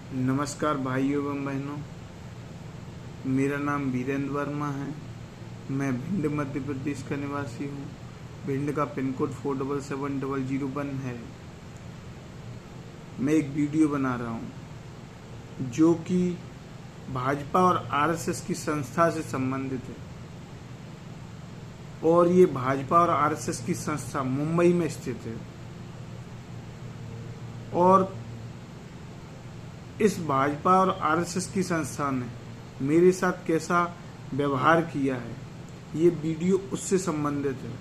नमस्कार भाइयों एवं बहनों, मेरा नाम वीरेंद्र वर्मा है। मैं भिंड मध्य प्रदेश का निवासी हूँ। भिंड का पिन कोड 477001 है। मैं एक वीडियो बना रहा हूँ जो कि भाजपा और आरएसएस की संस्था से संबंधित है। और ये भाजपा और आरएसएस की संस्था मुंबई में स्थित है। और इस भाजपा और आरएसएस की संस्था ने मेरे साथ कैसा व्यवहार किया है, ये वीडियो उससे संबंधित है।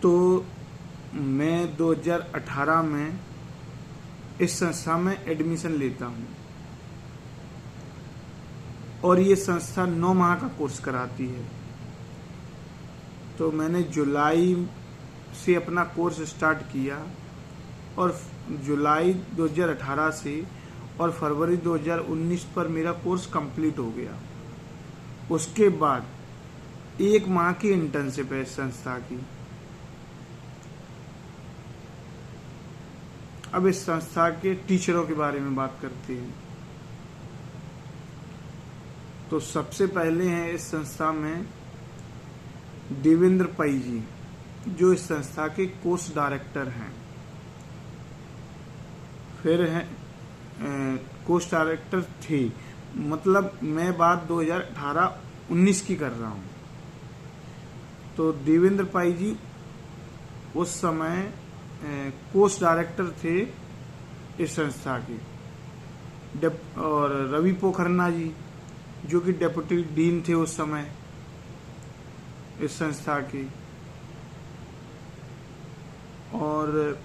तो मैं 2018 में इस संस्था में एडमिशन लेता हूँ और ये संस्था 9 माह का कोर्स कराती है। तो मैंने जुलाई से अपना कोर्स स्टार्ट किया और जुलाई 2018 से और फरवरी 2019 पर मेरा कोर्स कंप्लीट हो गया। उसके बाद 1 माह की इंटर्नशिप है इस संस्था की। अब इस संस्था के टीचरों के बारे में बात करते हैं। तो सबसे पहले हैं इस संस्था में देवेंद्र पै जी, जो इस संस्था के कोर्स डायरेक्टर हैं। फिर हैं कोर्स डायरेक्टर थे, मतलब मैं बात 2018-19 की कर रहा हूँ। तो देवेंद्र पै जी उस समय कोर्स डायरेक्टर थे इस संस्था के। और रवि पोखरना जी, जो कि डेप्यूटी डीन थे उस समय इस संस्था के। और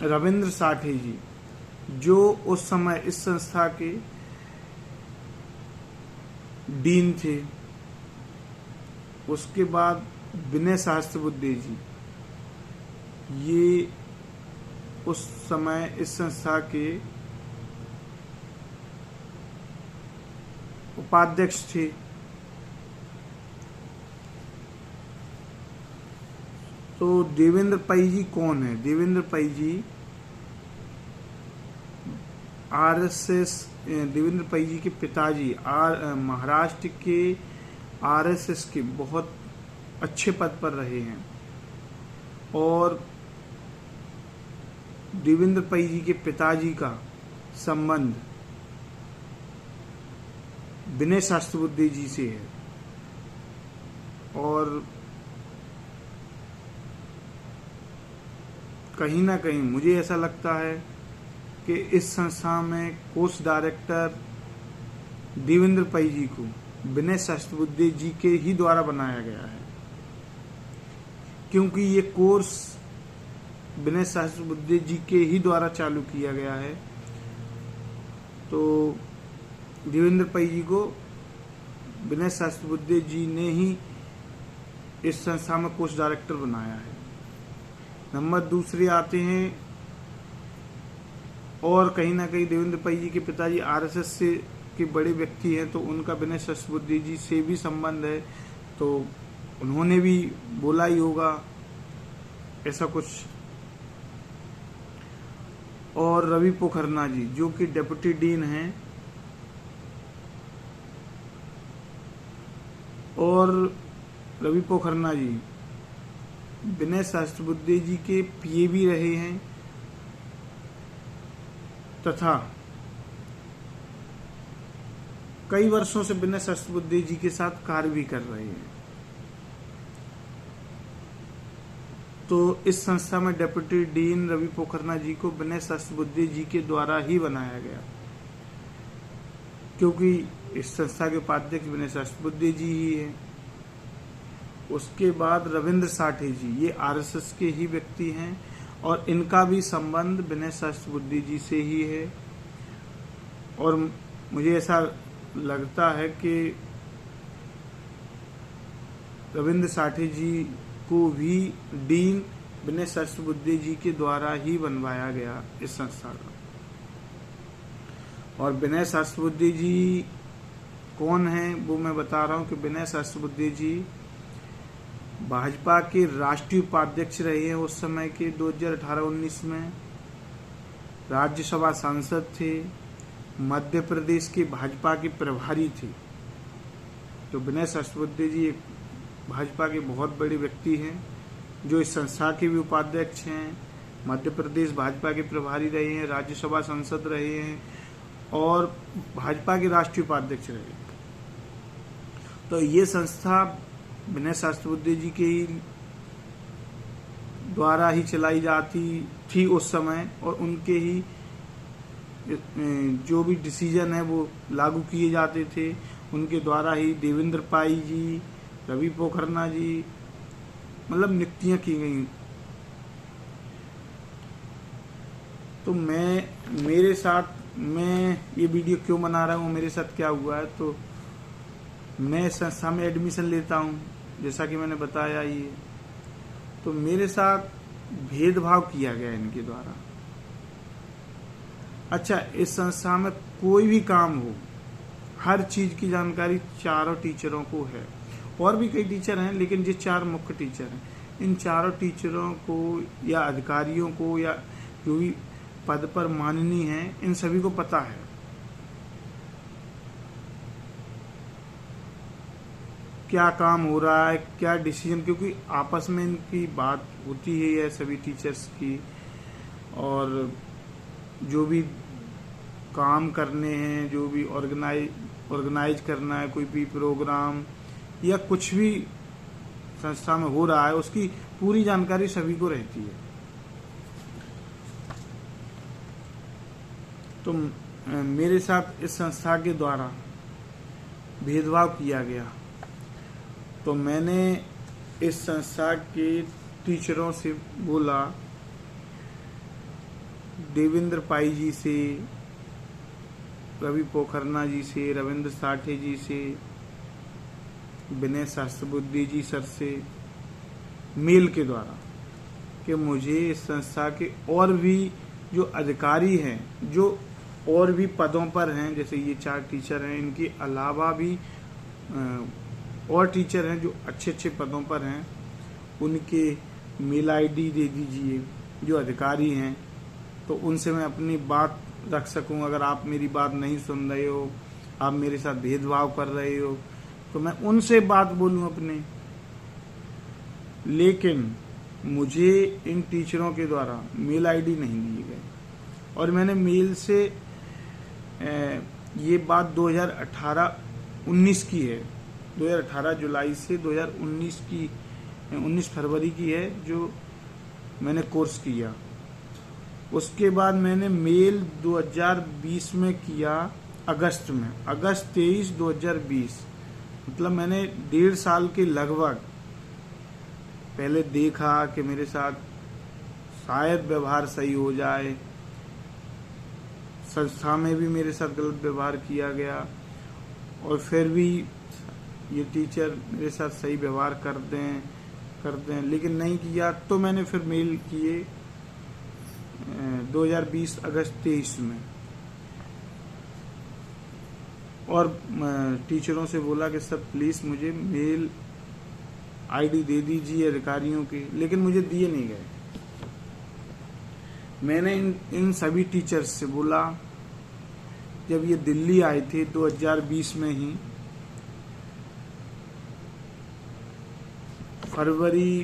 रविंद्र साठे जी, जो उस समय इस संस्था के डीन थे। उसके बाद विनय सहस्त्रबुद्धे जी, ये उस समय इस संस्था के उपाध्यक्ष थे। तो देवेंद्र पै जी कौन है? देवेंद्र पै जी आरएसएस, देवेंद्र पै जी के पिताजी महाराष्ट्र के आरएसएस के बहुत अच्छे पद पर रहे हैं। और देवेंद्र पै जी के पिताजी का संबंध विनय सहस्त्रबुद्धे जी से है। और कहीं ना कहीं मुझे ऐसा लगता है कि इस संस्था में कोर्स डायरेक्टर देवेंद्र पै जी को विनय सहस्त्रबुद्धे जी के ही द्वारा बनाया गया है, क्योंकि ये कोर्स विनय सहस्त्रबुद्धे जी के ही द्वारा चालू किया गया है। तो देवेंद्र पै जी को विनय सहस्त्रबुद्धे जी ने ही इस संस्था में कोर्स डायरेक्टर बनाया है। नंबर दूसरे आते हैं, और कहीं ना कहीं देवेंद्र पै जी के पिताजी आरएसएस से के बड़े व्यक्ति हैं, तो उनका विनय सहस्त्रबुद्धे जी से भी संबंध है। तो उन्होंने भी बोला ही होगा ऐसा कुछ। और रवि पोखरना जी, जो कि डेप्यूटी डीन हैं। और रवि पोखरना जी विनय सहस्त्रबुद्धे जी के पीए भी रहे हैं तथा कई वर्षों से विनय सहस्त्रबुद्धे जी के साथ कार्य भी कर रहे हैं। तो इस संस्था में डेप्यूटी डीन रवि पोखरना जी को विनय सहस्त्रबुद्धे जी के द्वारा ही बनाया गया, क्योंकि इस संस्था के उपाध्यक्ष विनय सहस्त्रबुद्धे जी ही हैं। उसके बाद रविंद्र साठे जी, ये आरएसएस के ही व्यक्ति हैं और इनका भी संबंध विनय सहस्त्रबुद्धे जी से ही है। और मुझे ऐसा लगता है कि रविंद्र साठे जी को भी डीन विनय सहस्त्रबुद्धे जी के द्वारा ही बनवाया गया इस संस्था का। और विनय सहस्त्रबुद्धे जी कौन है वो मैं बता रहा हूँ कि विनय सहस्त्रबुद्धे जी भाजपा के राष्ट्रीय उपाध्यक्ष रहे हैं उस समय के 2018-19 में, राज्यसभा सांसद थे, मध्य प्रदेश के भाजपा के प्रभारी थे। तो विनय सहस्त्रबुद्धे जी एक भाजपा के बहुत बड़े व्यक्ति हैं, जो इस संस्था के भी उपाध्यक्ष हैं, मध्य प्रदेश भाजपा के प्रभारी रहे हैं, राज्यसभा सांसद रहे हैं और भाजपा के राष्ट्रीय उपाध्यक्ष रहे हैं। तो ये संस्था विनय सहस्त्रबुद्धे जी के ही द्वारा ही चलाई जाती थी उस समय, और उनके ही जो भी डिसीजन है वो लागू किए जाते थे। उनके द्वारा ही देवेंद्र पाई जी, रवि पोखरना जी, मतलब नियुक्तियां की गई। तो मेरे साथ मैं ये वीडियो क्यों बना रहा हूँ, मेरे साथ क्या हुआ है, तो मैं संस्था में एडमिशन लेता हूँ, जैसा कि मैंने बताया ये। तो मेरे साथ भेदभाव किया गया इनके द्वारा। अच्छा, इस संस्था में कोई भी काम हो, हर चीज की जानकारी चारों टीचरों को है, और भी कई टीचर हैं, लेकिन ये 4 मुख्य टीचर हैं। इन चारों टीचरों को या अधिकारियों को या जो भी पद पर माननीय हैं, इन सभी को पता है क्या काम हो रहा है, क्या डिसीजन, क्योंकि आपस में इनकी बात होती है सभी टीचर्स की। और जो भी काम करने हैं, जो भी ऑर्गेनाइज करना है, कोई भी प्रोग्राम या कुछ भी संस्था में हो रहा है, उसकी पूरी जानकारी सभी को रहती है। तो मेरे साथ इस संस्था के द्वारा भेदभाव किया गया। तो मैंने इस संस्था के टीचरों से बोला, देवेंद्र पाई जी से, रवि पोखरना जी से, रविंद्र साठे जी से, विनय सहस्त्रबुद्धे जी सर से मेल के द्वारा, कि मुझे इस संस्था के और भी जो अधिकारी हैं, जो और भी पदों पर हैं, जैसे ये 4 टीचर हैं, इनके अलावा भी और टीचर हैं जो अच्छे पदों पर हैं, उनके मेल आईडी दे दीजिए, जो अधिकारी हैं, तो उनसे मैं अपनी बात रख सकूं। अगर आप मेरी बात नहीं सुन रहे हो, आप मेरे साथ भेदभाव कर रहे हो, तो मैं उनसे बात बोलूं अपने। लेकिन मुझे इन टीचरों के द्वारा मेल आईडी नहीं दिए गए, और मैंने मेल से ये बात 2018-19 की है, 2018 जुलाई से 2019 की 19 फरवरी की है, जो मैंने कोर्स किया। उसके बाद मैंने मेल 2020 में किया, अगस्त में, अगस्त 23, 2020, मतलब मैंने 1.5 साल के लगभग पहले देखा कि मेरे साथ शायद व्यवहार सही हो जाए। संस्था में भी मेरे साथ गलत व्यवहार किया गया, और फिर भी ये टीचर मेरे साथ सही व्यवहार कर दें, लेकिन नहीं किया। तो मैंने फिर मेल किए 2020 अगस्त 23 में, और टीचरों से बोला कि सर प्लीज मुझे मेल आईडी दे दीजिए अधिकारियों की, लेकिन मुझे दिए नहीं गए। मैंने इन सभी टीचर्स से बोला, जब ये दिल्ली आए थे 2020 में ही, फरवरी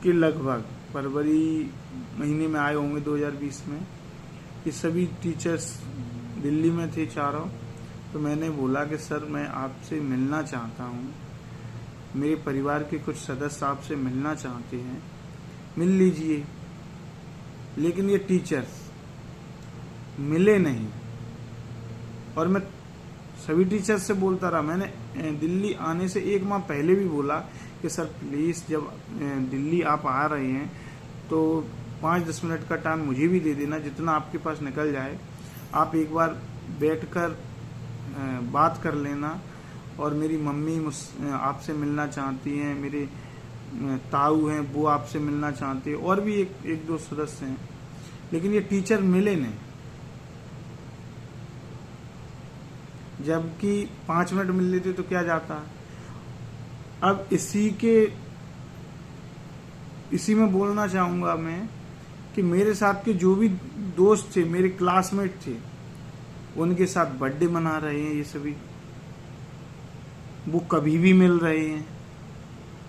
के लगभग, फरवरी महीने में आए होंगे 2020 में। ये सभी टीचर्स दिल्ली में थे चारों। तो मैंने बोला कि सर मैं आपसे मिलना चाहता हूँ, मेरे परिवार के कुछ सदस्य आपसे मिलना चाहते हैं, मिल लीजिए। लेकिन ये टीचर्स मिले नहीं, और मैं सभी टीचर्स से बोलता रहा। मैंने दिल्ली आने से 1 माह पहले भी बोला कि सर प्लीज, जब दिल्ली आप आ रहे हैं तो 5-10 मिनट का टाइम मुझे भी दे देना, जितना आपके पास निकल जाए। आप एक बार बैठकर बात कर लेना, और मेरी मम्मी आपसे मिलना चाहती हैं, मेरे ताऊ हैं वो आपसे मिलना चाहते हैं, और भी एक 2 सदस्य हैं। लेकिन ये टीचर मिले नहीं, जबकि 5 मिनट मिल लेते तो क्या जाता है। अब इसी में बोलना चाहूंगा मैं कि मेरे साथ के जो भी दोस्त थे, मेरे क्लासमेट थे, उनके साथ बर्थडे मना रहे हैं ये सभी, वो कभी भी मिल रहे हैं,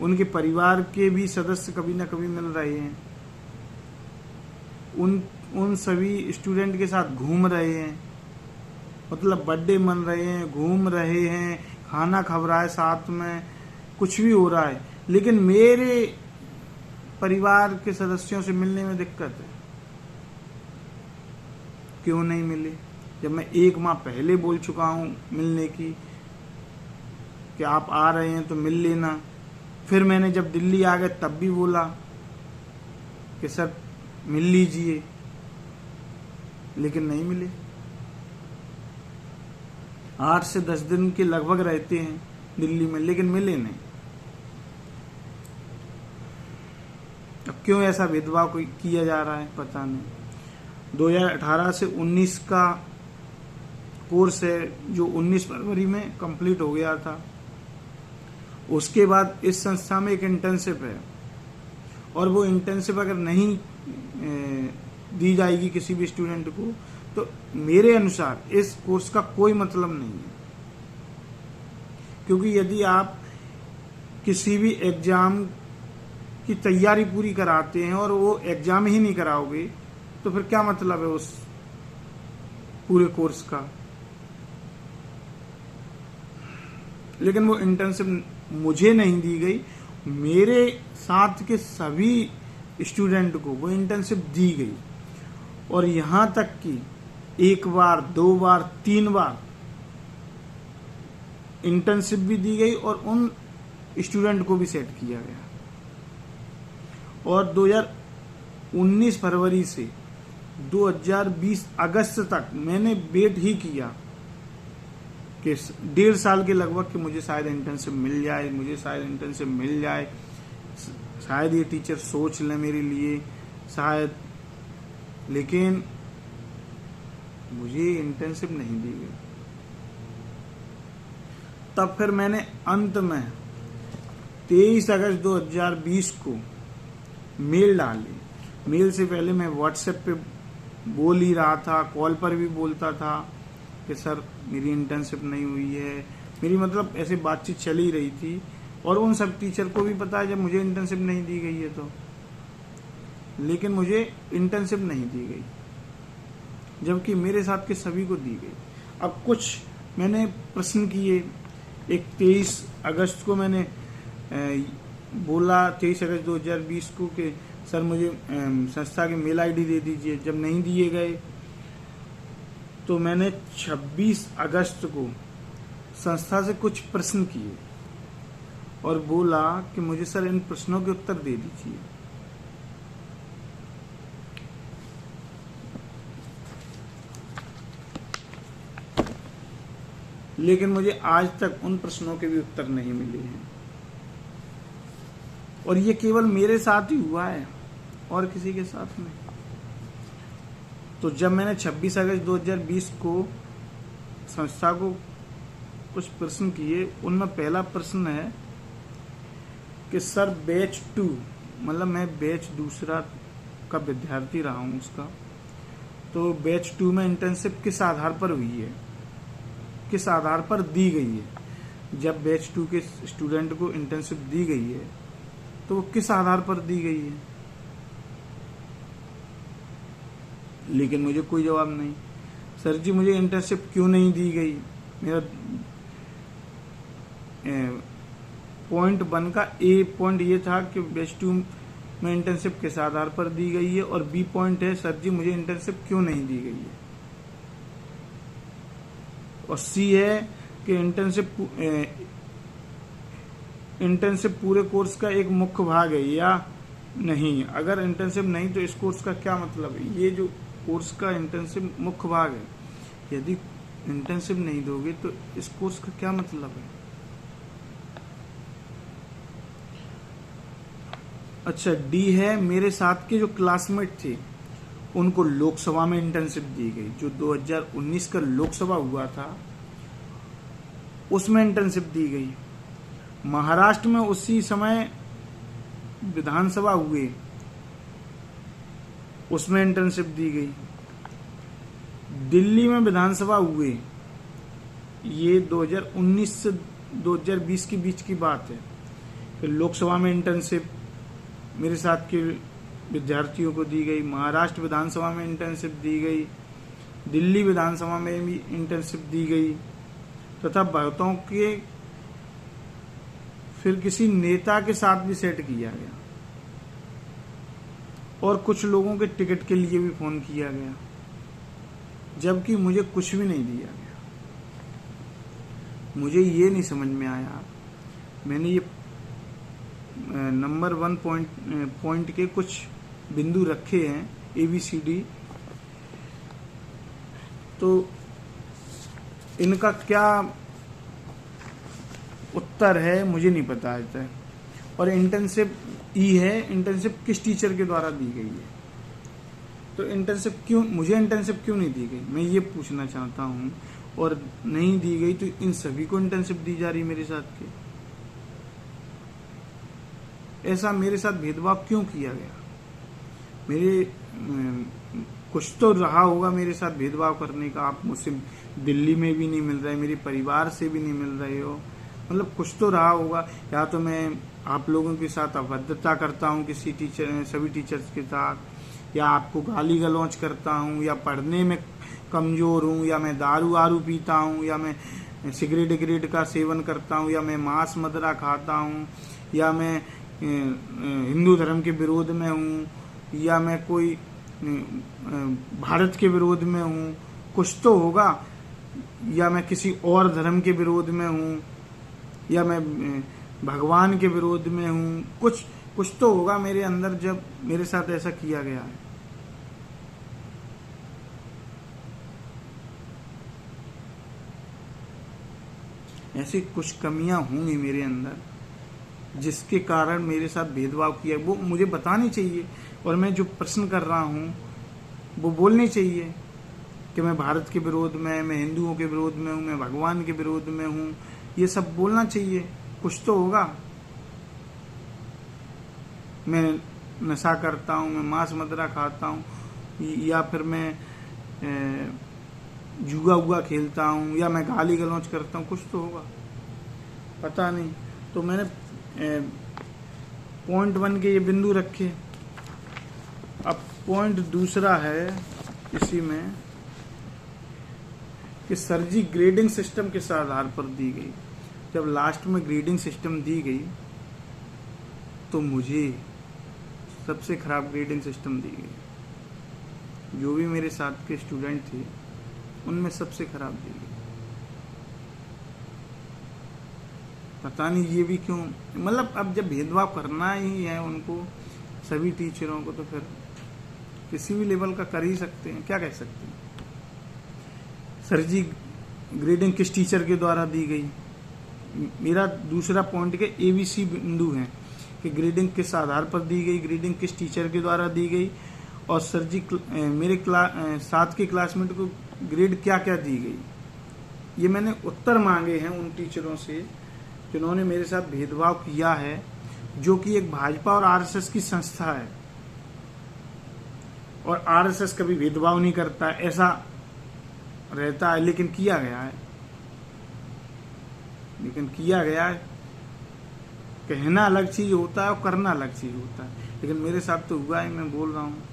उनके परिवार के भी सदस्य कभी ना कभी मिल रहे हैं, उन सभी स्टूडेंट के साथ घूम रहे हैं, मतलब बर्थडे मन रहे हैं, घूम रहे हैं, खाना खा रहा है साथ में, कुछ भी हो रहा है, लेकिन मेरे परिवार के सदस्यों से मिलने में दिक्कत है। क्यों नहीं मिले? जब मैं 1 माह पहले बोल चुका हूं मिलने की कि आप आ रहे हैं तो मिल लेना। फिर मैंने जब दिल्ली आ गए तब भी बोला कि सर मिल लीजिए, लेकिन नहीं मिले। 8 से 10 दिन के लगभग रहते हैं दिल्ली में, लेकिन मिले नहीं। अब क्यों ऐसा भेदभाव किया जा रहा है पता नहीं। 2018 से 19 का कोर्स है जो 19 फरवरी में कंप्लीट हो गया था। उसके बाद इस संस्था में एक इंटर्नशिप है, और वो इंटर्नशिप अगर नहीं दी जाएगी किसी भी स्टूडेंट को, तो मेरे अनुसार इस कोर्स का कोई मतलब नहीं है। क्योंकि यदि आप किसी भी एग्जाम की तैयारी पूरी कराते हैं और वो एग्जाम ही नहीं कराओगे, तो फिर क्या मतलब है उस पूरे कोर्स का। लेकिन वो इंटर्नशिप मुझे नहीं दी गई, मेरे साथ के सभी स्टूडेंट को वो इंटर्नशिप दी गई, और यहां तक कि 1 बार 2 बार 3 बार इंटर्नशिप भी दी गई और उन स्टूडेंट को भी सेट किया गया। और 2019 फरवरी से 2020 अगस्त तक मैंने वेट ही किया कि 1.5 साल के लगभग कि मुझे शायद इंटर्नशिप मिल जाए, शायद ये टीचर सोच ले मेरे लिए, शायद। लेकिन मुझे इंटर्नशिप नहीं दी गई। तब फिर मैंने अंत में 23 अगस्त 2020 को मेल डाली। मेल से पहले मैं व्हाट्सएप पे बोल ही रहा था, कॉल पर भी बोलता था कि सर मेरी इंटर्नशिप नहीं हुई है, मेरी मतलब ऐसे बातचीत चल ही रही थी। और उन सब टीचर को भी पता है जब मुझे इंटर्नशिप नहीं दी गई है तो, लेकिन मुझे इंटर्नशिप नहीं दी गई, जबकि मेरे साथ के सभी को दी गई। अब कुछ मैंने प्रश्न किए। एक 23 अगस्त को मैंने बोला, 23 अगस्त 2020 को, कि सर मुझे संस्था की मेल आईडी दे दीजिए। जब नहीं दिए गए तो मैंने 26 अगस्त को संस्था से कुछ प्रश्न किए और बोला कि मुझे सर इन प्रश्नों के उत्तर दे दीजिए। लेकिन मुझे आज तक उन प्रश्नों के भी उत्तर नहीं मिले हैं, और ये केवल मेरे साथ ही हुआ है और किसी के साथ नहीं। तो जब मैंने 26 अगस्त 2020 को संस्था को कुछ प्रश्न किए, उनमें पहला प्रश्न है कि सर बैच 2, मतलब मैं बैच 2 का विद्यार्थी रहा हूं उसका, तो बैच 2 में इंटर्नशिप किस आधार पर हुई है, किस आधार पर दी गई है। जब बैच 2 के स्टूडेंट को इंटर्नशिप दी गई है तो वो किस आधार पर दी गई है। लेकिन मुझे कोई जवाब नहीं। सर जी मुझे इंटर्नशिप क्यों नहीं दी गई। मेरा पॉइंट 1 का ए पॉइंट ये था कि बैच 2 में इंटर्नशिप किस आधार पर दी गई है, और बी पॉइंट है सर जी मुझे इंटर्नशिप क्यों नहीं दी गई है। और सी है कि इंटर्नशिप पूरे कोर्स का एक मुख्य भाग है या नहीं। अगर इंटर्नशिप नहीं तो इस कोर्स का क्या मतलब है। ये जो कोर्स का इंटर्नशिप मुख्य भाग है, यदि इंटर्नशिप नहीं दोगे तो इस कोर्स का क्या मतलब है। अच्छा, डी है मेरे साथ के जो क्लासमेट थे उनको लोकसभा में इंटर्नशिप दी गई। जो 2019 का लोकसभा हुआ था उसमें इंटर्नशिप दी गई। महाराष्ट्र में उसी समय विधानसभा हुए, उसमें इंटर्नशिप दी गई। दिल्ली में विधानसभा हुए, ये 2019 से 2020 के बीच की बात है। फिर लोकसभा में इंटर्नशिप मेरे साथ के विद्यार्थियों को दी गई, महाराष्ट्र विधानसभा में इंटर्नशिप दी गई, दिल्ली विधानसभा में भी इंटर्नशिप दी गई, तथा बहुतों के फिर किसी नेता के साथ भी सेट किया गया, और कुछ लोगों के टिकट के लिए भी फोन किया गया, जबकि मुझे कुछ भी नहीं दिया गया। मुझे ये नहीं समझ में आया। मैंने ये नंबर 1 पॉइंट के कुछ बिंदु रखे हैं ABCD, तो इनका क्या उत्तर है मुझे नहीं पता है। और इंटर्नशिप ई है, इंटर्नशिप किस टीचर के द्वारा दी गई है, तो इंटर्नशिप क्यों, मुझे इंटर्नशिप क्यों नहीं दी गई, मैं ये पूछना चाहता हूँ। और नहीं दी गई तो इन सभी को इंटर्नशिप दी जा रही मेरे साथ के, ऐसा मेरे साथ भेदभाव क्यों किया गया। मेरे कुछ तो रहा होगा मेरे साथ भेदभाव करने का। आप मुझसे दिल्ली में भी नहीं मिल रहे, मेरे परिवार से भी नहीं मिल रहे हो, मतलब कुछ तो रहा होगा। या तो मैं आप लोगों के साथ अभद्रता करता हूँ किसी टीचर, सभी टीचर्स के साथ, या आपको गाली गलौज करता हूँ, या पढ़ने में कमजोर हूँ, या मैं दारू आरू पीता हूँ, या मैं सिगरेट का सेवन करता हूँ, या मैं मांस मदिरा खाता हूँ, या मैं हिंदू धर्म के विरोध में हूँ, या मैं कोई भारत के विरोध में हूँ, कुछ तो होगा। या मैं किसी और धर्म के विरोध में हूँ, या मैं भगवान के विरोध में हूँ, कुछ तो होगा मेरे अंदर जब मेरे साथ ऐसा किया गया है। ऐसी कुछ कमियां होंगी मेरे अंदर जिसके कारण मेरे साथ भेदभाव किया, वो मुझे बतानी चाहिए। और मैं जो प्रश्न कर रहा हूँ वो बोलनी चाहिए कि मैं भारत के विरोध में, मैं हिंदुओं के विरोध में हूँ, मैं भगवान के विरोध में हूँ, ये सब बोलना चाहिए। कुछ तो होगा। मैं नशा करता हूँ, मैं मांस मदिरा खाता हूँ, या फिर मैं जुआ उगा खेलता हूँ, या मैं गाली गलौज करता हूँ, कुछ तो होगा, पता नहीं। तो मैंने पॉइंट 1 के ये बिंदु रखे। अब पॉइंट दूसरा है इसी में कि सर जी ग्रेडिंग सिस्टम किस आधार पर दी गई। जब लास्ट में ग्रेडिंग सिस्टम दी गई तो मुझे सबसे खराब ग्रेडिंग सिस्टम दी गई। जो भी मेरे साथ के स्टूडेंट थे उनमें सबसे खराब दी गई। पता नहीं ये भी क्यों, मतलब अब जब भेदभाव करना ही है उनको, सभी टीचरों को, तो फिर किसी भी लेवल का कर ही सकते हैं, क्या कह सकते हैं। सर जी ग्रेडिंग किस टीचर के द्वारा दी गई। मेरा दूसरा पॉइंट के ABC बिंदु है कि ग्रेडिंग किस आधार पर दी गई, ग्रेडिंग किस टीचर के द्वारा दी गई, और सर जी मेरे साथ के क्लासमेट को ग्रेड क्या क्या दी गई। ये मैंने उत्तर मांगे हैं उन टीचरों से जिन्होंने मेरे साथ भेदभाव किया है, जो कि एक भाजपा और RSS की संस्था है, और RSS कभी भेदभाव नहीं करता, ऐसा रहता है, लेकिन किया गया है। कहना अलग चीज होता है और करना अलग चीज होता है, लेकिन मेरे साथ तो हुआ है, मैं बोल रहा हूँ।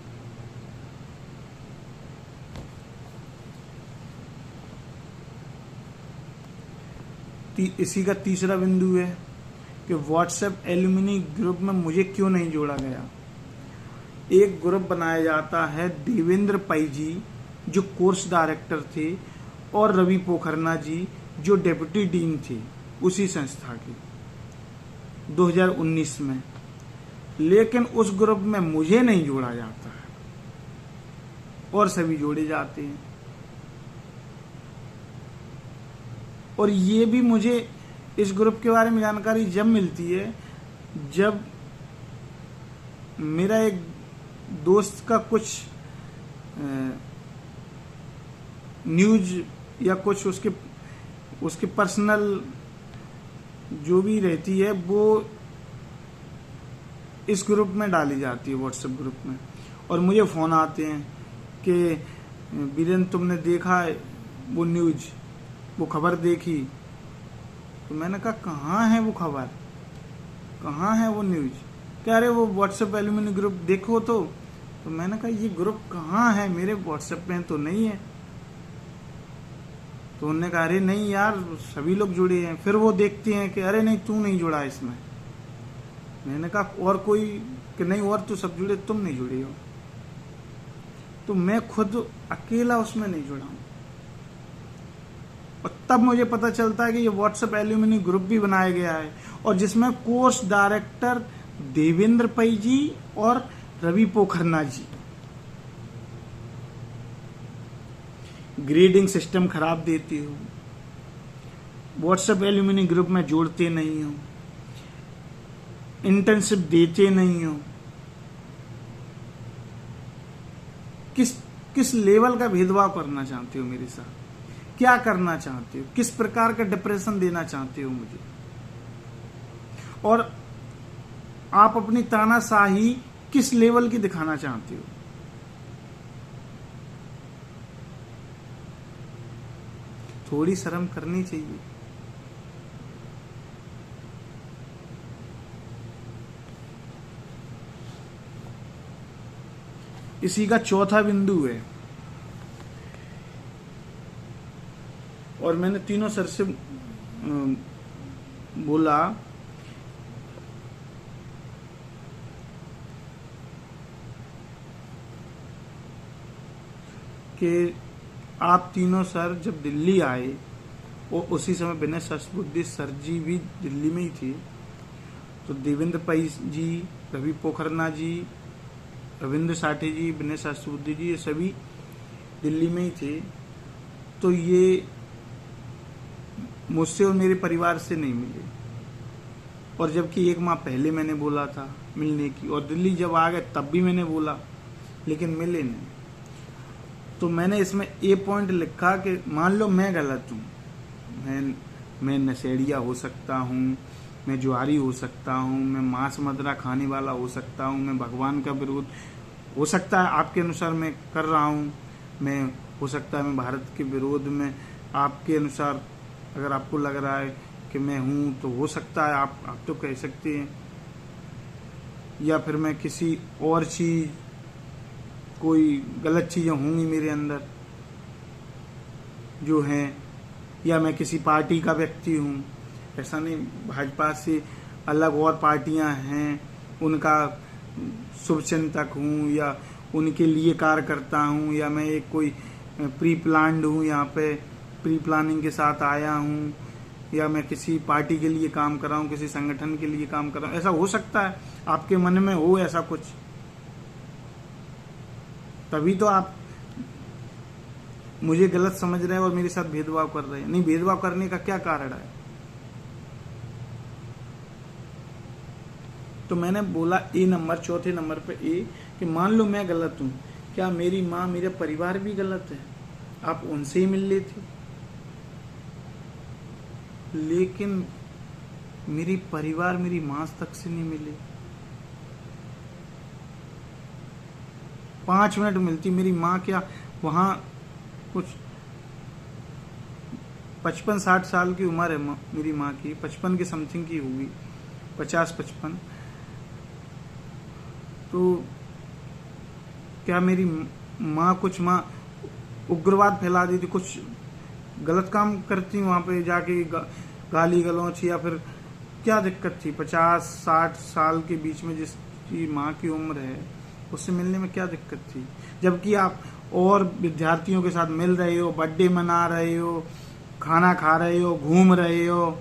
इसी का तीसरा बिंदु है कि व्हाट्सएप एल्यूमिनी ग्रुप में मुझे क्यों नहीं जोड़ा गया। एक ग्रुप बनाया जाता है देवेंद्र पाई जी जो कोर्स डायरेक्टर थे, और रवि पोखरना जी जो डेप्यूटी डीन थे उसी संस्था के, 2019 में। लेकिन उस ग्रुप में मुझे नहीं जोड़ा जाता है और सभी जोड़े जाते हैं। और ये भी मुझे इस ग्रुप के बारे में जानकारी जब मिलती है जब मेरा एक दोस्त का कुछ न्यूज या कुछ उसके पर्सनल जो भी रहती है वो इस ग्रुप में डाली जाती है, व्हाट्सएप ग्रुप में। और मुझे फ़ोन आते हैं कि वीरेंद्र तुमने देखा है वो न्यूज, वो खबर देखी? तो मैंने कहा कहाँ है वो खबर, कहाँ है वो न्यूज? कह रहे वो व्हाट्सएप एल्यूमिनी ग्रुप देखो। तो मैंने कहा ये ग्रुप कहाँ है, मेरे व्हाट्सएप में तो नहीं है। तो उन्होंने कहा अरे नहीं यार सभी लोग जुड़े हैं। फिर वो देखते हैं कि अरे नहीं तू नहीं जुड़ा इसमें। मैंने कहा और कोई? कि नहीं और तो सब जुड़े, तुम नहीं जुड़े हो। तो मैं खुद अकेला उसमें नहीं जुड़ा हूं। और तब मुझे पता चलता है कि ये व्हाट्सएप एल्यूमिनी ग्रुप भी बनाया गया है और जिसमें कोर्स डायरेक्टर देवेंद्र पै जी और रवि पोखरना जी। ग्रेडिंग सिस्टम खराब देती हो, व्हाट्सएप एल्यूमिनी ग्रुप में जोड़ते नहीं हो, इंटर्नशिप देते नहीं हो। किस लेवल का भेदभाव करना चाहते हो मेरे साथ? क्या करना चाहते हो? किस प्रकार का डिप्रेशन देना चाहते हो मुझे? और आप अपनी तानाशाही किस लेवल की दिखाना चाहते हो? थोड़ी शर्म करनी चाहिए। इसी का चौथा बिंदु है। और मैंने तीनों सर से बोला कि आप तीनों सर जब दिल्ली आए और उसी समय विनय सहस्त्रबुद्धे सर जी भी दिल्ली में ही थे, तो देवेंद्र पै जी, रवि पोखरना जी, रविंद्र साठे जी, विनय सहस्त्रबुद्धे जी, ये सभी दिल्ली में ही थे। तो ये मुझसे और मेरे परिवार से नहीं मिले। और जबकि 1 माह पहले मैंने बोला था मिलने की, और दिल्ली जब आ गए तब भी मैंने बोला, लेकिन मिले नहीं। तो मैंने इसमें ये पॉइंट लिखा कि मान लो मैं गलत हूँ, मैं नशेड़िया हो सकता हूँ, मैं जुआरी हो सकता हूँ, मैं मांस मदिरा खाने वाला हो सकता हूँ, मैं भगवान का विरोध हो सकता है आपके अनुसार मैं कर रहा हूँ, मैं हो सकता है मैं भारत के विरोध में आपके अनुसार अगर आपको लग रहा है कि मैं हूँ तो हो सकता है आप तो कह सकते हैं। या फिर मैं किसी और चीज, कोई गलत चीजें होंगी मेरे अंदर जो हैं, या मैं किसी पार्टी का व्यक्ति हूँ। ऐसा नहीं, भाजपा से अलग और पार्टियां हैं, उनका शुभचिंतक हूँ या उनके लिए कार्य करता हूँ, या मैं एक कोई प्री प्लान्ड हूँ, यहाँ पे प्री प्लानिंग के साथ आया हूँ, या मैं किसी पार्टी के लिए काम कर रहा हूँ, किसी संगठन के लिए काम कर रहा हूँ। ऐसा हो सकता है आपके मन में हो ऐसा कुछ, तभी तो आप मुझे गलत समझ रहे हैं और मेरे साथ भेदभाव कर रहे हैं। नहीं, भेदभाव करने का क्या कारण है? तो मैंने बोला ए नंबर, चौथे नंबर पे ए, कि मान लो मैं गलत हूं, क्या मेरी माँ, मेरा परिवार भी गलत है? आप उनसे ही मिल लेते, लेकिन मेरी परिवार मेरी माँ तक से नहीं मिले। 5 मिनट मिलती मेरी माँ, क्या वहां कुछ 55-60 साल की उम्र है मेरी माँ की, 55 के समथिंग की होगी, 50-55। तो क्या मेरी माँ उग्रवाद फैला दी थी, कुछ गलत काम करती वहां पे जाके गाली गलौच, या फिर क्या दिक्कत थी? 50-60 साल के बीच में जिसकी माँ की उम्र है उससे मिलने में क्या दिक्कत थी? जबकि आप और विद्यार्थियों के साथ मिल रहे हो, बर्थडे मना रहे हो, खाना खा रहे हो, घूम रहे हो,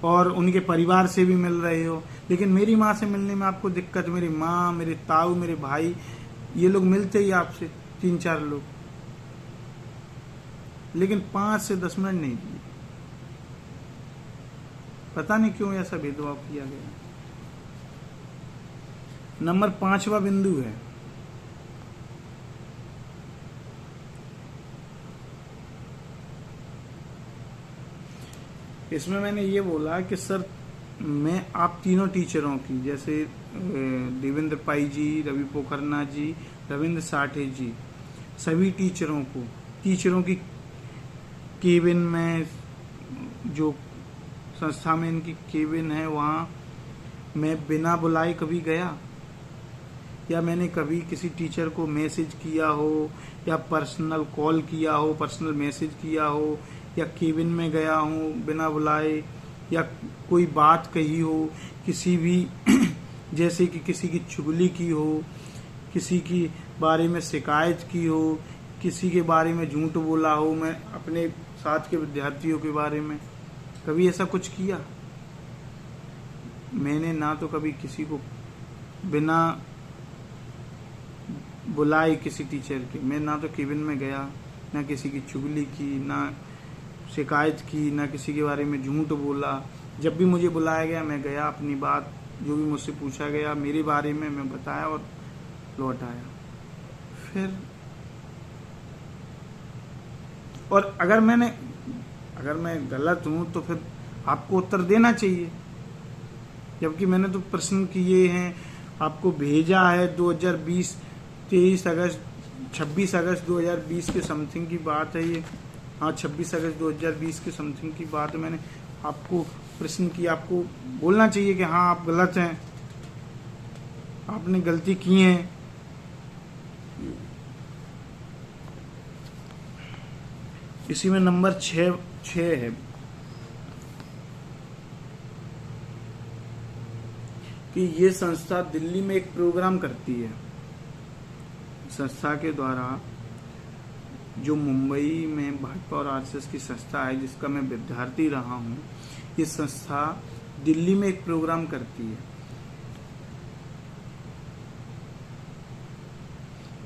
और उनके परिवार से भी मिल रहे हो, लेकिन मेरी माँ से मिलने में आपको दिक्कत। मेरी माँ, मेरे ताऊ, मेरे भाई, ये लोग मिलते ही आपसे 3-4 लोग, लेकिन 5 से 10 मिनट नहीं दिए। पता नहीं क्यों ऐसा भेदभाव किया गया। नंबर 5वां बिंदु है, इसमें मैंने ये बोला कि सर मैं आप तीनों टीचरों की, जैसे देवेंद्र पाई जी, रवि पोखरना जी, रविंद्र साठे जी, सभी टीचरों की केबिन में, जो संस्था में इनकी केबिन है, वहाँ मैं बिना बुलाए कभी गया, या मैंने कभी किसी टीचर को मैसेज किया हो, या पर्सनल कॉल किया हो, पर्सनल मैसेज किया हो, या केबिन में गया हूँ बिना बुलाए, या कोई बात कही हो किसी भी जैसे कि किसी की चुगली की हो, किसी की बारे में शिकायत की हो, किसी के बारे में झूठ बोला हो, मैं अपने साथ के विद्यार्थियों के बारे में कभी ऐसा कुछ किया? मैंने ना तो कभी किसी को बिना बुलाए किसी टीचर के, मैं ना तो केबिन में गया, ना किसी की चुगली की, ना शिकायत की, ना किसी के बारे में झूठ बोला। जब भी मुझे बुलाया गया मैं गया, अपनी बात जो भी मुझसे पूछा गया मेरे बारे में मैं बताया और लौट आया। फिर और अगर मैं गलत हूं तो फिर आपको उत्तर देना चाहिए, जबकि मैंने तो प्रश्न किए हैं, आपको भेजा है 2020 26 अगस्त 2020 के समथिंग की बात है ये, हाँ 26 अगस्त 2020 के समथिंग की बात है। मैंने आपको प्रश्न किया, आपको बोलना चाहिए कि हाँ आप गलत हैं, आपने गलती की है। इसी में नंबर 6 है कि ये संस्था दिल्ली में एक प्रोग्राम करती है। संस्था के द्वारा, जो मुंबई में भाजपा और आरएसएस की संस्था है जिसका मैं विद्यार्थी रहा हूँ, ये संस्था दिल्ली में एक प्रोग्राम करती है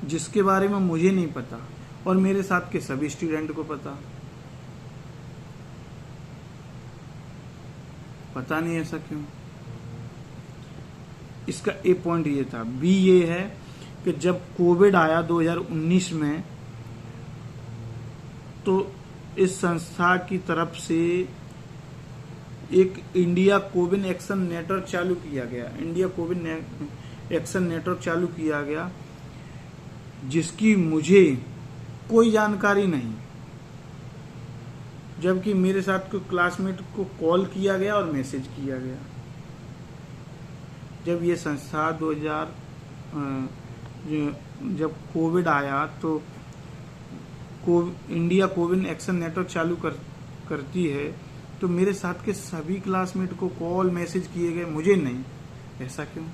जिसके बारे में मुझे नहीं पता और मेरे साथ के सभी स्टूडेंट को पता नहीं ऐसा क्यों। इसका ए पॉइंट ये था। बी ये है कि जब कोविड आया 2019 में, तो इस संस्था की तरफ से एक इंडिया कोविन एक्शन नेटवर्क चालू किया गया। इंडिया कोविन एक्शन नेटवर्क चालू किया गया जिसकी मुझे कोई जानकारी नहीं, जबकि मेरे साथ को क्लासमेट को कॉल किया गया और मैसेज किया गया। जब ये संस्था जब कोविड आया तो इंडिया कोविन एक्शन नेटवर्क चालू करती है, तो मेरे साथ के सभी क्लासमेट को कॉल मैसेज किए गए, मुझे नहीं। ऐसा क्यों?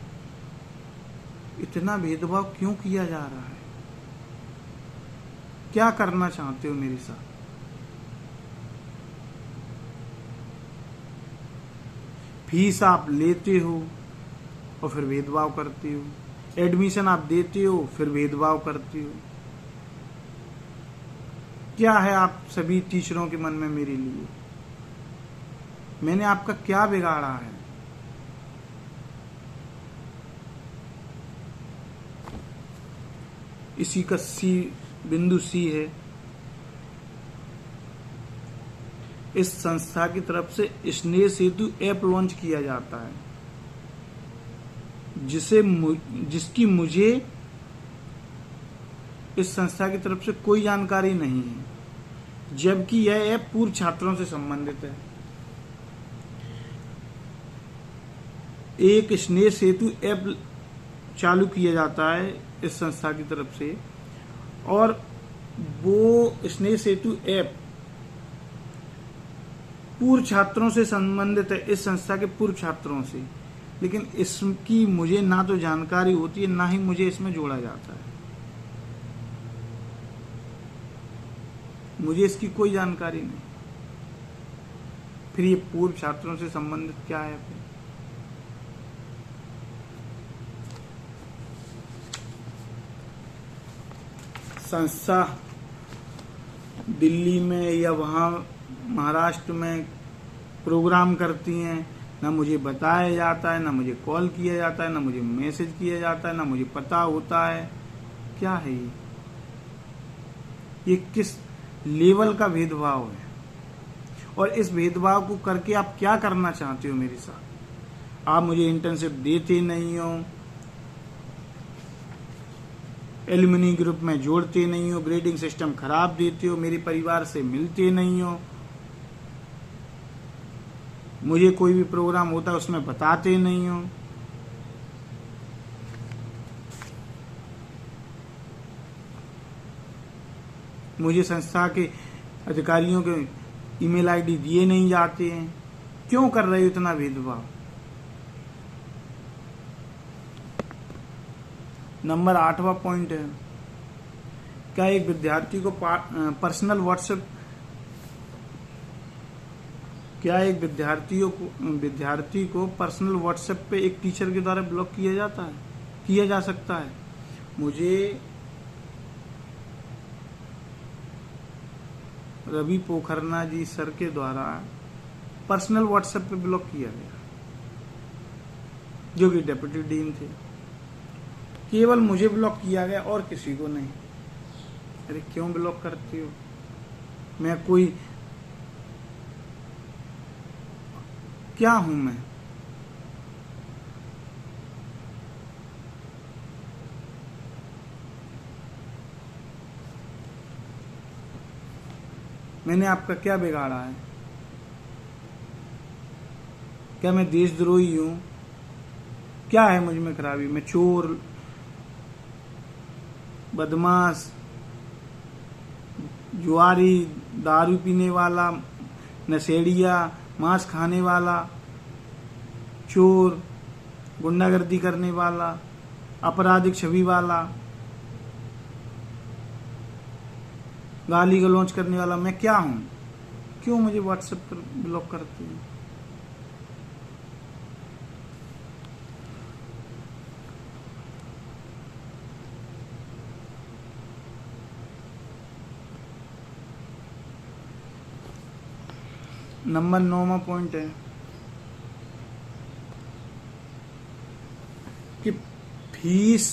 इतना भेदभाव क्यों किया जा रहा है? क्या करना चाहते हो मेरे साथ? फीस आप लेते हो और फिर भेदभाव करते हो, एडमिशन आप देते हो फिर भेदभाव करते हो। क्या है आप सभी टीचरों के मन में मेरे लिए? मैंने आपका क्या बिगाड़ा है? इसी का बिंदु सी है। इस संस्था की तरफ से स्नेह सेतु ऐप लॉन्च किया जाता है, जिसकी मुझे इस संस्था की तरफ से कोई जानकारी नहीं है, जबकि यह ऐप पूर्व छात्रों से संबंधित है। एक स्नेह सेतु ऐप चालू किया जाता है इस संस्था की तरफ से, और वो स्नेह सेतु ऐप पूर्व छात्रों से संबंधित है, इस संस्था के पूर्व छात्रों से, लेकिन इसकी मुझे ना तो जानकारी होती है, ना ही मुझे इसमें जोड़ा जाता है। मुझे इसकी कोई जानकारी नहीं। फिर ये पूर्व छात्रों से संबंधित क्या है? फिर संस्था दिल्ली में या वहाँ महाराष्ट्र में प्रोग्राम करती हैं, ना मुझे बताया जाता है, ना मुझे कॉल किया जाता है, ना मुझे मैसेज किया जाता है, ना मुझे पता होता है। क्या है ये किस लेवल का भेदभाव है? और इस भेदभाव को करके आप क्या करना चाहते हो मेरे साथ? आप मुझे इंटर्नशिप देते नहीं हो, एल्यूमिनी ग्रुप में जोड़ते नहीं हो, ग्रेडिंग सिस्टम खराब देते हो, मेरे परिवार से मिलते नहीं हो, मुझे कोई भी प्रोग्राम होता है उसमें बताते नहीं हो। मुझे संस्था के अधिकारियों के ईमेल आईडी दिए नहीं जाते हैं। क्यों कर रहे हो इतना भेदभाव? नंबर 8वां पॉइंट है, क्या एक विद्यार्थी को पर्सनल व्हाट्सएप क्या एक विद्यार्थी को पर्सनल व्हाट्सएप पे एक टीचर के द्वारा ब्लॉक किया जा सकता है? मुझे रवि पोखरना जी सर के द्वारा पर्सनल व्हाट्सएप पे ब्लॉक किया गया, जो कि डेप्यूटी डीन थे। केवल मुझे ब्लॉक किया गया और किसी को नहीं। अरे क्यों ब्लॉक करती हो? मैं कोई क्या हूं मैं? मैंने आपका क्या बिगाड़ा है? क्या मैं देशद्रोही हूं? क्या है मुझ में खराबी? मैं चोर, बदमाश, जुआरी, दारू पीने वाला, नशेड़िया, मांस खाने वाला, चोर, गुंडागर्दी करने वाला, आपराधिक छवि वाला, गाली गलौज करने वाला मैं क्या हूं? क्यों मुझे व्हाट्सएप पर ब्लॉक करते हैं? नंबर 9वां पॉइंट है कि फीस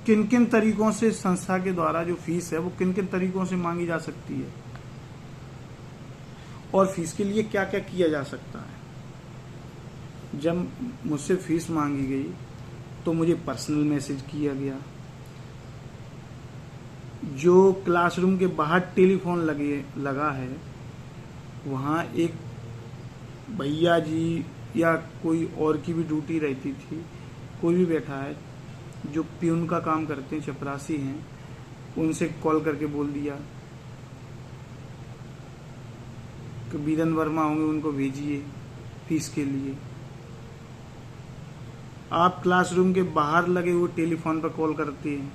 किन किन तरीकों से संस्था के द्वारा जो फीस है वो किन किन तरीकों से मांगी जा सकती है और फीस के लिए क्या क्या किया जा सकता है। जब मुझसे फीस मांगी गई तो मुझे पर्सनल मैसेज किया गया। जो क्लासरूम के बाहर टेलीफोन लगा है वहाँ एक भैया जी या कोई और की भी ड्यूटी रहती थी, कोई भी बैठा है जो प्यून का काम करते हैं, चपरासी हैं, उनसे कॉल करके बोल दिया कि बीरन वर्मा होंगे उनको भेजिए फीस के लिए। आप क्लासरूम के बाहर लगे हुए टेलीफोन पर कॉल करते हैं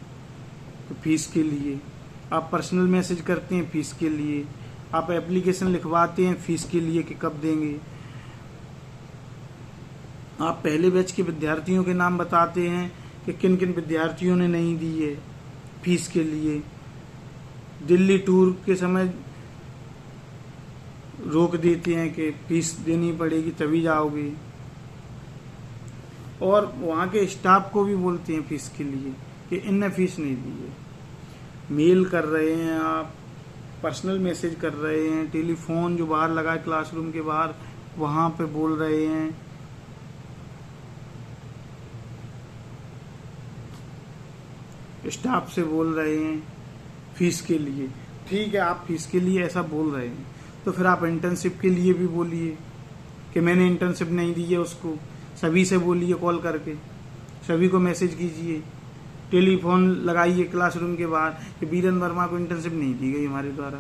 तो फीस के लिए, आप पर्सनल मैसेज करते हैं फीस के लिए, आप एप्लीकेशन लिखवाते हैं फीस के लिए कि कब देंगे, आप पहले बैच के विद्यार्थियों के नाम बताते हैं कि किन किन विद्यार्थियों ने नहीं दी है फीस के लिए, दिल्ली टूर के समय रोक देते हैं कि फीस देनी पड़ेगी तभी जाओगे, और वहाँ के स्टाफ को भी बोलते हैं फीस के लिए कि इनने फीस नहीं दी है। मेल कर रहे हैं आप, पर्सनल मैसेज कर रहे हैं, टेलीफोन जो बाहर लगा है क्लासरूम के बाहर वहाँ पे बोल रहे हैं। स्टाफ से बोल रहे हैं फीस के लिए। ठीक है, आप फीस के लिए ऐसा बोल रहे हैं तो फिर आप इंटर्नशिप के लिए भी बोलिए कि मैंने इंटर्नशिप नहीं दी है उसको। सभी से बोलिए, कॉल करके सभी को मैसेज कीजिए, टेलीफोन लगाइए क्लासरूम के बाहर कि बीरन वर्मा को इंटर्नशिप नहीं दी गई हमारे द्वारा,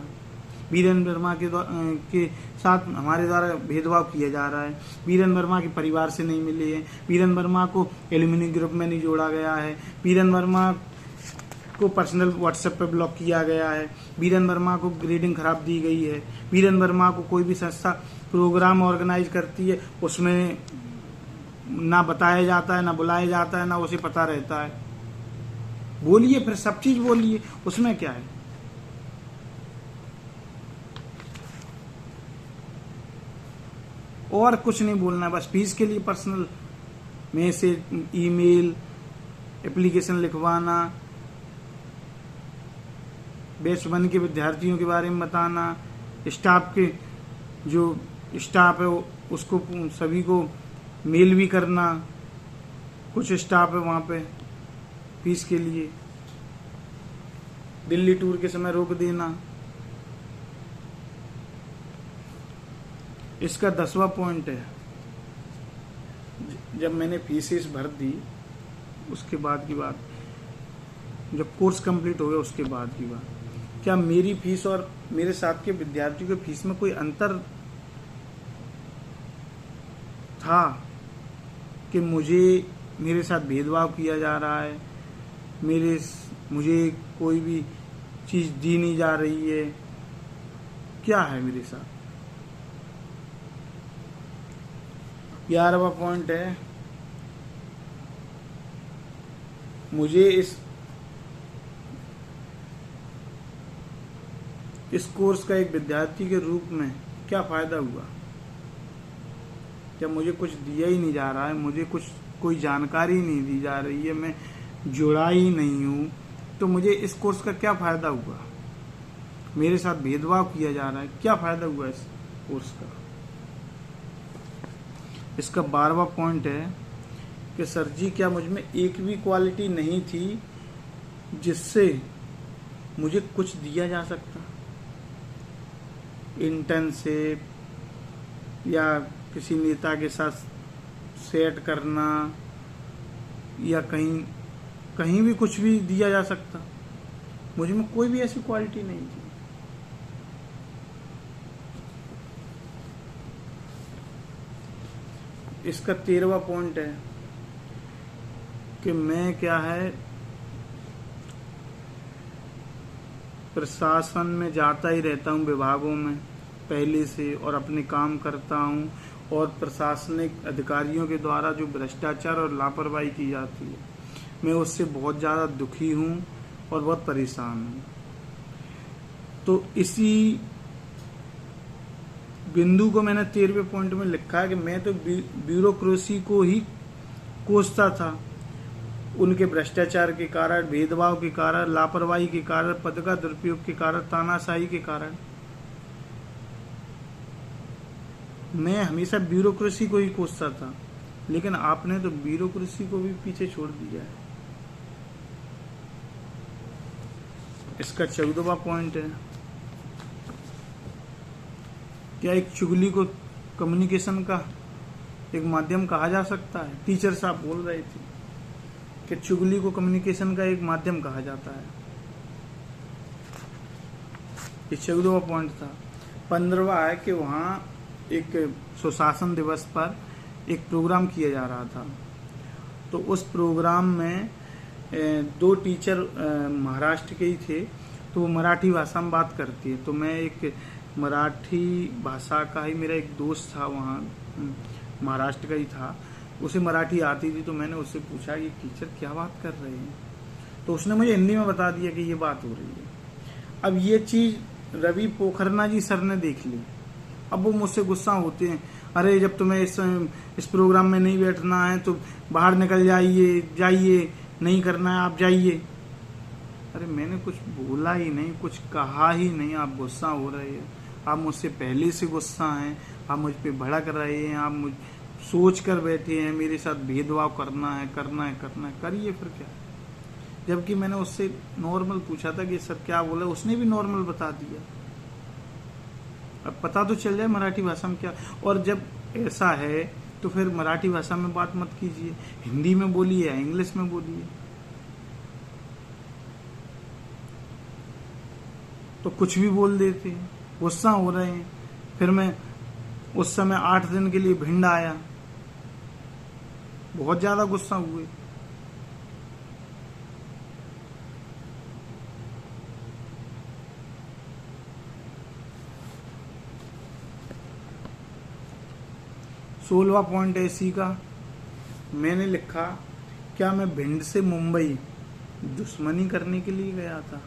बीरन वर्मा के साथ हमारे द्वारा भेदभाव किया जा रहा है, बीरन वर्मा के परिवार से नहीं मिले हैं, बीरन वर्मा को एल्यूमिनी ग्रुप में नहीं जोड़ा गया है, बीरन वर्मा को पर्सनल व्हाट्सएप पे ब्लॉक किया गया है, बीरन वर्मा को ग्रेडिंग खराब दी गई है, बीरन वर्मा को कोई भी संस्था प्रोग्राम ऑर्गेनाइज करती है उसमें ना बताया जाता है, ना बुलाया जाता है, ना उसे पता रहता है। बोलिए, फिर सब चीज बोलिए, उसमें क्या है। और कुछ नहीं बोलना, बस फीस के लिए पर्सनल मैसेज, ईमेल, एप्लीकेशन लिखवाना, बैच 1 के विद्यार्थियों के बारे में बताना, स्टाफ के जो स्टाफ है उसको सभी को मेल भी करना, कुछ स्टाफ है वहाँ पे फीस के लिए, दिल्ली टूर के समय रोक देना। इसका 10वां पॉइंट है, जब मैंने फीस भर दी उसके बाद की बात, जब कोर्स कंप्लीट हो गया उसके बाद की बात, क्या मेरी फीस और मेरे साथ के विद्यार्थियों के फीस में कोई अंतर था कि मेरे साथ भेदभाव किया जा रहा है, मुझे कोई भी चीज दी नहीं जा रही है? क्या है मेरे साथ? 11वां पॉइंट है, मुझे इस कोर्स का एक विद्यार्थी के रूप में क्या फायदा हुआ? जब मुझे कुछ दिया ही नहीं जा रहा है, मुझे कोई जानकारी नहीं दी जा रही है, मैं जुड़ा ही नहीं हूँ, तो मुझे इस कोर्स का क्या फायदा हुआ? मेरे साथ भेदभाव किया जा रहा है, क्या फायदा हुआ इस कोर्स का? इसका 12वां पॉइंट है कि सर जी, क्या मुझ में एक भी क्वालिटी नहीं थी जिससे मुझे कुछ दिया जा सकता? इंटर्नशिप या किसी नेता के साथ सेट करना या कहीं भी कुछ भी दिया जा सकता? मुझ में कोई भी ऐसी क्वालिटी नहीं थी। इसका 13वां पॉइंट है कि मैं क्या है, प्रशासन में जाता ही रहता हूँ, विभागों में पहले से, और अपने काम करता हूँ, और प्रशासनिक अधिकारियों के द्वारा जो भ्रष्टाचार और लापरवाही की जाती है, मैं उससे बहुत ज़्यादा दुखी हूँ और बहुत परेशान हूँ। तो इसी बिंदु को मैंने 13वें पॉइंट में लिखा है कि मैं तो ब्यूरोक्रेसी को ही कोसता था, उनके भ्रष्टाचार के कारण, भेदभाव के कारण, लापरवाही के कारण, पद का दुरुपयोग के कारण, तानाशाही के कारण मैं हमेशा ब्यूरोक्रेसी को ही कोसता था। लेकिन आपने तो ब्यूरोक्रेसी को भी पीछे छोड़ दिया है। इसका 14वां पॉइंट है, क्या एक चुगली को कम्युनिकेशन का एक माध्यम कहा जा सकता है? टीचर साहब बोल रहे थे कि चुगली को कम्युनिकेशन का एक माध्यम कहा जाता है। ये 14वां पॉइंट था। 15वां है कि वहाँ एक सुशासन दिवस पर एक प्रोग्राम किया जा रहा था, तो उस प्रोग्राम में 2 टीचर महाराष्ट्र के ही थे, तो वो मराठी भाषा में बात करती है। तो मैं एक मराठी भाषा का ही, मेरा एक दोस्त था वहाँ, महाराष्ट्र का ही था, उसे मराठी आती थी, तो मैंने उससे पूछा कि टीचर क्या बात कर रहे हैं? तो उसने मुझे हिंदी में बता दिया कि ये बात हो रही है। अब ये चीज़ रवि पोखरना जी सर ने देख ली। अब वो मुझसे गुस्सा होते हैं, अरे जब तुम्हें इस प्रोग्राम में नहीं बैठना है तो बाहर निकल जाइए, नहीं करना है आप जाइए। अरे मैंने कुछ बोला ही नहीं, कुछ कहा ही नहीं, आप गुस्सा हो रहे हैं। आप मुझसे पहले से गुस्सा हैं, आप मुझ पे भड़क रहे हैं, आप मुझ सोच कर बैठे हैं मेरे साथ भेदभाव करना है, करिए फिर क्या। जबकि मैंने उससे नॉर्मल पूछा था कि सर क्या बोला, उसने भी नॉर्मल बता दिया। अब पता तो चल जाए मराठी भाषा में क्या। और जब ऐसा है तो फिर मराठी भाषा में बात मत कीजिए, हिंदी में बोलिए या इंग्लिश में बोलिए। तो कुछ भी बोल देते हैं, गुस्सा हो रहे हैं। फिर मैं उस समय 8 दिन के लिए भिंड आया, बहुत ज्यादा गुस्सा हुए। सोलहवां पॉइंट ऐसी का मैंने लिखा, क्या मैं भिंड से मुंबई दुश्मनी करने के लिए गया था?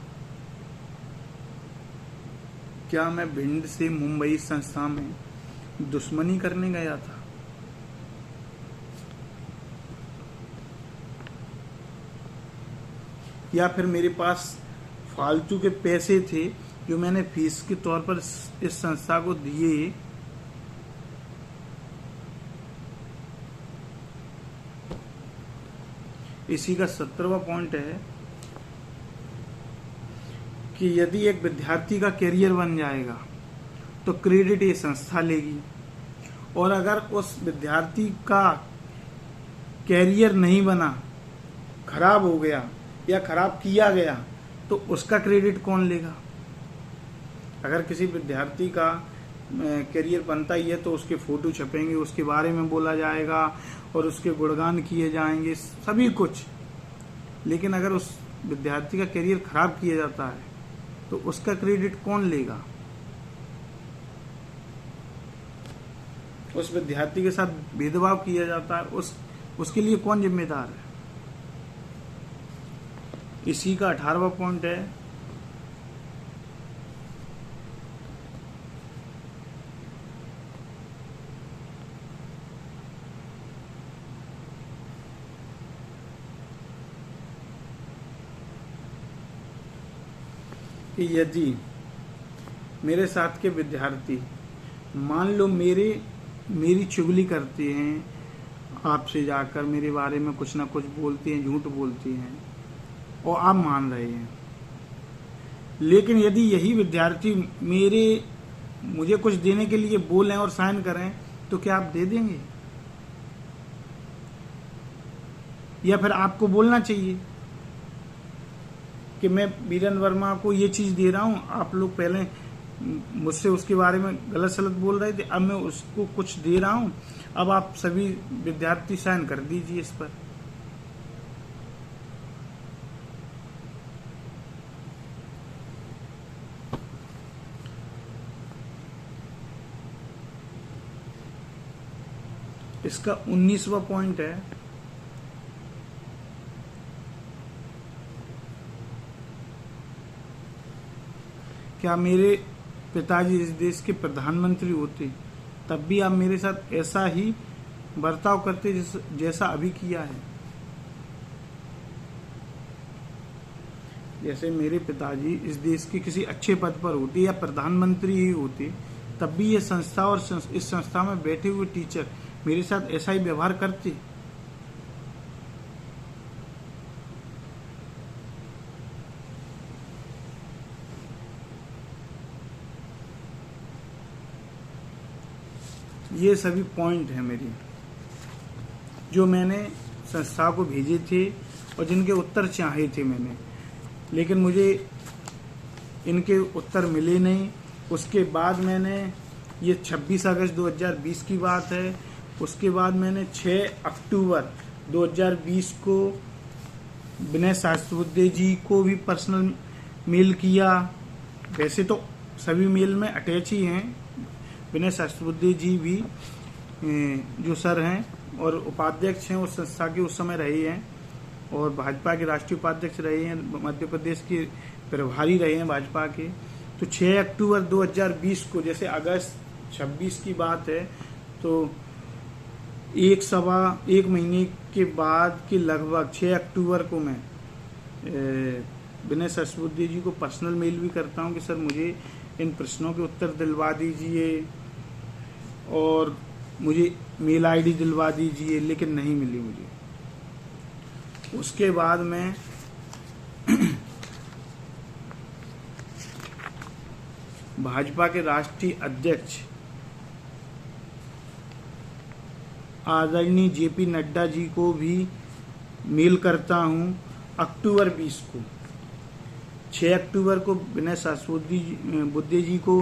क्या मैं भिंड से मुंबई संस्था में दुश्मनी करने गया था? या फिर मेरे पास फालतू के पैसे थे जो मैंने फीस के तौर पर इस संस्था को दिए, इसी का 17वां पॉइंट है कि यदि एक विद्यार्थी का करियर बन जाएगा तो क्रेडिट ये संस्था लेगी, और अगर उस विद्यार्थी का कैरियर नहीं बना, खराब हो गया या खराब किया गया, तो उसका क्रेडिट कौन लेगा? अगर किसी विद्यार्थी का करियर बनता ही है तो उसके फोटो छपेंगे, उसके बारे में बोला जाएगा और उसके गुणगान किए जाएंगे, सभी कुछ। लेकिन अगर उस विद्यार्थी का करियर खराब किया जाता है तो उसका क्रेडिट कौन लेगा? उस विद्यार्थी के साथ भेदभाव किया जाता है, उसके लिए कौन जिम्मेदार है? इसी का 18वां पॉइंट है कि यदि मेरे साथ के विद्यार्थी मान लो मेरी चुगली करते हैं, आपसे जाकर मेरे बारे में कुछ ना कुछ बोलते हैं, झूठ बोलते हैं, और आप मान रहे हैं, लेकिन यदि यही विद्यार्थी मुझे कुछ देने के लिए बोलें और साइन करें, तो क्या आप दे देंगे? या फिर आपको बोलना चाहिए कि मैं बीरेन वर्मा को ये चीज दे रहा हूं, आप लोग पहले मुझसे उसके बारे में गलत सलत बोल रहे थे, अब मैं उसको कुछ दे रहा हूं, अब आप सभी विद्यार्थी साइन कर दीजिए इस पर। इसका 19वां पॉइंट है क्या मेरे पिताजी इस देश के प्रधानमंत्री होते तब भी आप मेरे साथ ऐसा ही बर्ताव करते जैसा अभी किया है? जैसे मेरे पिताजी इस देश के किसी अच्छे पद पर होते या प्रधानमंत्री ही होते, तब भी ये संस्था और इस संस्था में बैठे हुए टीचर मेरे साथ ऐसा ही व्यवहार करते? ये सभी पॉइंट हैं मेरी, जो मैंने संस्था को भेजे थे और जिनके उत्तर चाहे थे मैंने, लेकिन मुझे इनके उत्तर मिले नहीं। उसके बाद मैंने, ये 26 अगस्त 2020 की बात है, उसके बाद मैंने 6 अक्टूबर 2020 को विनय सहस्त्रबुद्धे जी को भी पर्सनल मेल किया। वैसे तो सभी मेल में अटैच ही हैं, विनय सहस्त्रबुद्धे जी भी जो सर हैं और उपाध्यक्ष हैं उस संस्था के उस समय रहे हैं, और भाजपा के राष्ट्रीय उपाध्यक्ष रहे हैं, मध्य प्रदेश के प्रभारी रहे हैं भाजपा के। तो 6 अक्टूबर 2020 को, जैसे अगस्त 26 की बात है, तो एक महीने के बाद के लगभग 6 अक्टूबर को मैं विनय सहस्त्रबुद्धे जी को पर्सनल मेल भी करता हूं कि सर मुझे इन प्रश्नों के उत्तर दिलवा दीजिए और मुझे मेल आईडी दिलवा दीजिए, लेकिन नहीं मिली मुझे। उसके बाद मैं भाजपा के राष्ट्रीय अध्यक्ष आदरणीय जेपी नड्डा जी को भी मेल करता हूं अक्टूबर 20 को। 6 अक्टूबर को विनय सहस्त्रबुद्धे जी को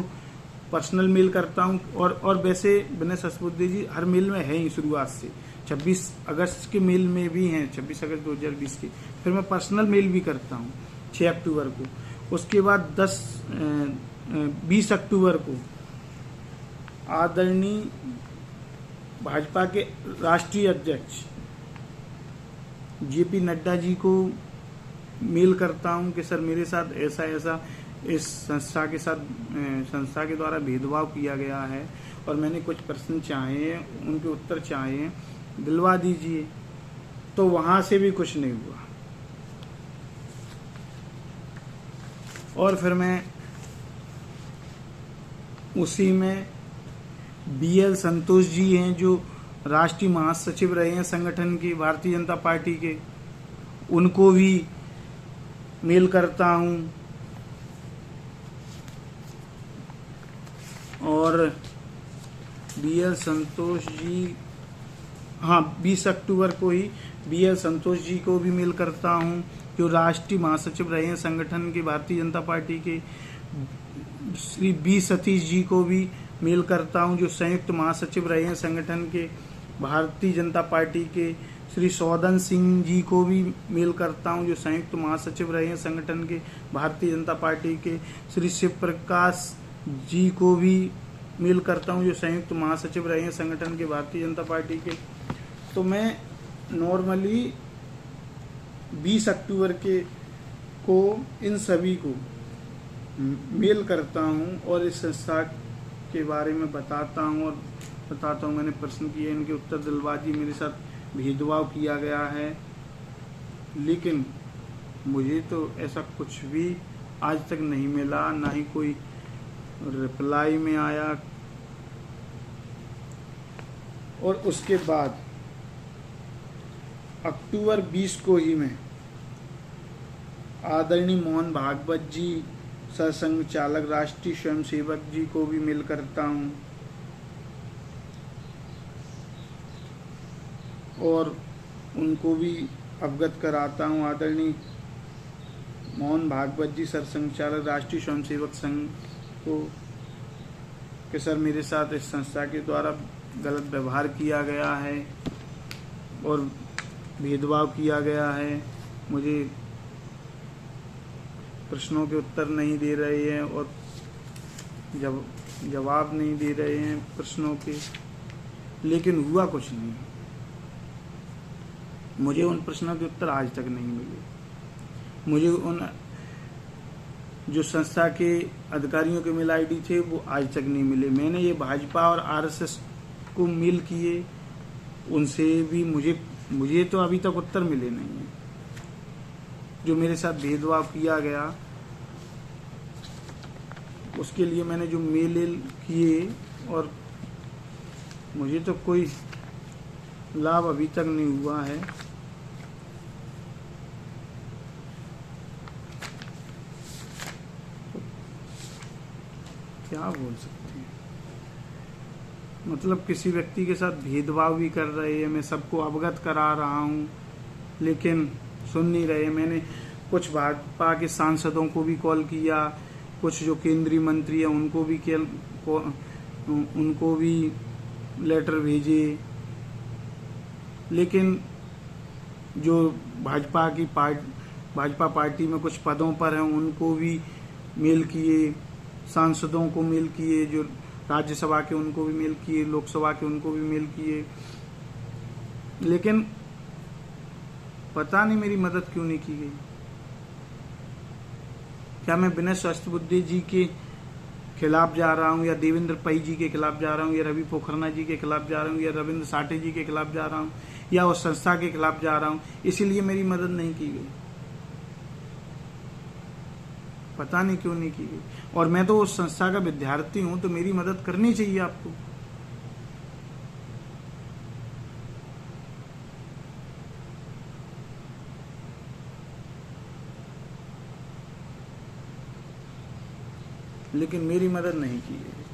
पर्सनल मेल करता हूं, और वैसे विनय सहस्त्रबुद्धे जी हर मेल में है ही शुरुआत से, 26 अगस्त के मेल में भी हैं, 26 अगस्त 2020 के। फिर मैं पर्सनल मेल भी करता हूं 6 अक्टूबर को। उसके बाद 20 अक्टूबर को आदरणीय भाजपा के राष्ट्रीय अध्यक्ष जेपी नड्डा जी को मेल करता हूं कि सर मेरे साथ ऐसा ऐसा इस संस्था के द्वारा भेदभाव किया गया है और मैंने कुछ प्रश्न चाहे हैं, उनके उत्तर चाहे हैं, दिलवा दीजिए। तो वहां से भी कुछ नहीं हुआ। और फिर मैं उसी में BL संतोष जी हैं जो राष्ट्रीय महासचिव रहे हैं संगठन की, भारतीय जनता पार्टी के, उनको भी मेल करता हूं। और BL संतोष जी, हाँ 20 अक्टूबर को ही BL संतोष जी को भी मेल करता हूं, जो राष्ट्रीय महासचिव रहे हैं संगठन के भारतीय जनता पार्टी के। श्री B सतीश जी को भी मेल करता हूं, जो संयुक्त महासचिव रहे हैं संगठन के भारतीय जनता पार्टी के। श्री सौदन सिंह जी को भी मेल करता हूं, जो संयुक्त महासचिव रहे हैं संगठन के भारतीय जनता पार्टी के। श्री शिव प्रकाश जी को भी मेल करता हूं, जो संयुक्त महासचिव रहे हैं संगठन के भारतीय जनता पार्टी के। तो मैं नॉर्मली 20 अक्टूबर को इन सभी को मेल करता हूं और इस संस्था के बारे में बताता हूं और बताता हूं मैंने प्रश्न किए, इनके उत्तर दिलबाजी, मेरे साथ भेदभाव किया गया है। लेकिन मुझे तो ऐसा कुछ भी आज तक नहीं मिला, ना ही कोई रिप्लाई में आया। और उसके बाद अक्टूबर 20 को ही मैं आदरणीय मोहन भागवत जी, सरसंघ चालक राष्ट्रीय स्वयंसेवक जी को भी मेल करता हूं और उनको भी अवगत कराता हूं। आदरणीय मोहन भागवत जी, सरसंघ चालक राष्ट्रीय स्वयंसेवक संघ को कि सर मेरे साथ इस संस्था के द्वारा गलत व्यवहार किया गया है और भेदभाव किया गया है, मुझे प्रश्नों के उत्तर नहीं दे रहे हैं और जवाब नहीं दे रहे हैं प्रश्नों के। लेकिन हुआ कुछ नहीं, मुझे उन प्रश्नों के उत्तर आज तक नहीं मिले। मुझे उन जो संस्था के अधिकारियों के मेल आईडी थे वो आज तक नहीं मिले। मैंने ये भाजपा और आरएसएस को मेल किए, उनसे भी मुझे तो अभी तक उत्तर मिले नहीं है। जो मेरे साथ भेदभाव किया गया उसके लिए मैंने जो मेल किए और मुझे तो कोई लाभ अभी तक नहीं हुआ है। क्या बोल सकते हैं, मतलब किसी व्यक्ति के साथ भेदभाव भी कर रहे हैं, मैं सबको अवगत करा रहा हूं लेकिन सुन नहीं रहे। मैंने कुछ भाजपा के सांसदों को भी कॉल किया, कुछ जो केंद्रीय मंत्री हैं उनको भी लेटर भेजे, लेकिन जो भाजपा पार्टी में कुछ पदों पर हैं उनको भी मेल किए, सांसदों को मेल किए, जो राज्यसभा के उनको भी मेल किए, लोकसभा के उनको भी मेल किए, लेकिन पता नहीं मेरी मदद क्यों नहीं की गई। क्या मैं विनय सहस्त्रबुद्धे जी के खिलाफ जा रहा हूं, या देवेंद्र पई जी के खिलाफ जा रहा हूं, या रवि पोखरना जी के खिलाफ जा रहा हूं, या रविंद्र साठे जी के खिलाफ जा रहा हूं, या उस संस्था के खिलाफ जा रहा हूं, इसीलिए मेरी मदद नहीं की गई? पता नहीं क्यों नहीं की गई। और मैं तो उस संस्था का विद्यार्थी हूं, तो मेरी मदद करनी चाहिए आपको। लेकिन मेरी मदद नहीं की गई।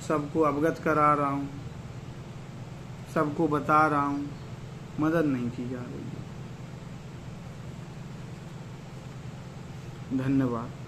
सबको अवगत करा रहा हूं, सबको बता रहा हूं, मदद नहीं की जा रही है। धन्यवाद।